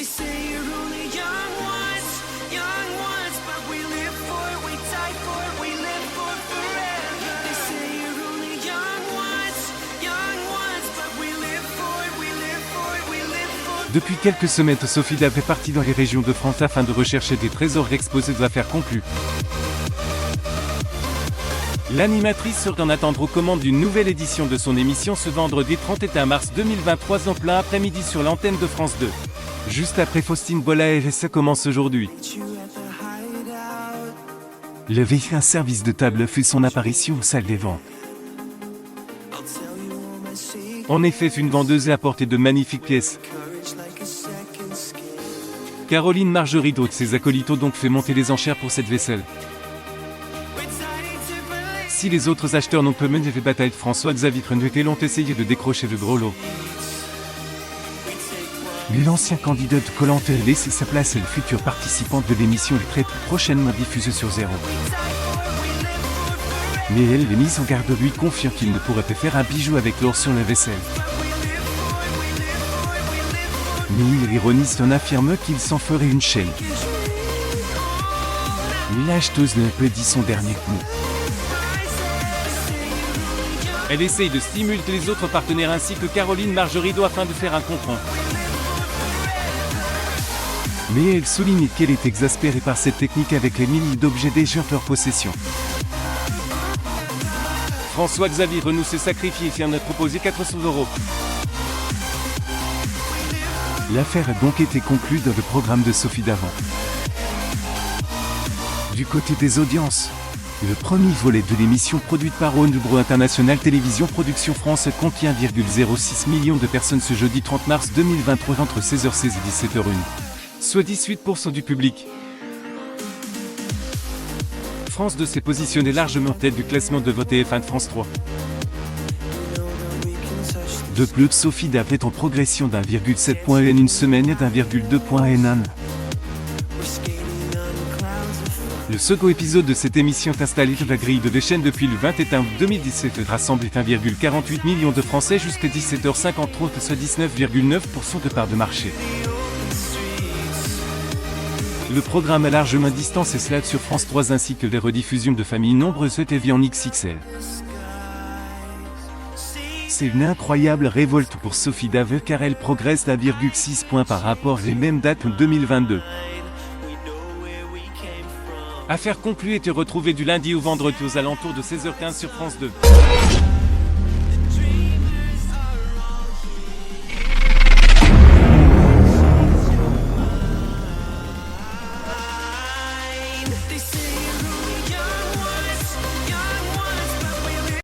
They say you're only young ones, but we live for it, we die for it, we live for forever. They say you're only young ones, but we live for it, we live for it, we live for it. Depuis quelques semaines, Sophie Dave est partie dans les régions de France afin de rechercher des trésors exposés aux affaires conclues. L'animatrice sera en attendre aux commandes d'une nouvelle édition de son émission ce vendredi 31 mars 2023 en plein après-midi sur l'antenne de France 2. Juste après Faustine Bollard et ça commence aujourd'hui. Le véhicule service de table fait son apparition aux salles des ventes. En effet, une vendeuse a apporté de magnifiques pièces. Caroline Margerie d'autres ses acolytes ont donc fait monter les enchères pour cette vaisselle. Si les autres acheteurs n'ont pas mené les batailles de François-Xavier Tremblay l'ont essayé de décrocher le gros lot. L'ancien candidat de Koh-Lanta a laissé sa place et le futur participant de l'émission est très prochainement diffusé sur Zéro. Mais elle est mise en garde lui confiant qu'il ne pourrait pas faire un bijou avec l'or sur la vaisselle. Mais l'ironiste en affirme qu'il s'en ferait une chaîne. L'acheteuse n'a pas dit son dernier mot. Elle essaye de stimuler les autres partenaires ainsi que Caroline Margerie afin de faire un comprend. Mais elle souligne qu'elle est exaspérée par cette technique avec les milliers d'objets déjà en leur possession. François-Xavier Renou s'est sacrifié et en a proposé 400 €. L'affaire a donc été conclue dans le programme de Sophie d'avant. Du côté des audiences, le premier volet de l'émission produite par Onubro International Télévision Production France compte 1,06 million de personnes ce jeudi 30 mars 2023 entre 16h16 et 17h01, soit 18% du public. France 2 s'est positionné largement en tête du classement de vote TF1 de France 3. De plus, Sophie Dave est en progression d'1,7 point en une semaine et d'1,2 point en un an. Le second épisode de cette émission est installé sur la grille de chaînes depuis le 21 août 2017 et rassemble 1,48 million de Français jusqu'à 17h53, soit 19,9% de part de marché. Le programme a largement distance et slide sur France 3 ainsi que les rediffusions de familles nombreuses et TV en XXL. C'est une incroyable révolte pour Sophie Dave car elle progresse d'1,6 point par rapport aux mêmes dates en 2022. Affaire conclue était retrouvée du lundi au vendredi aux alentours de 16h15 sur France 2. They say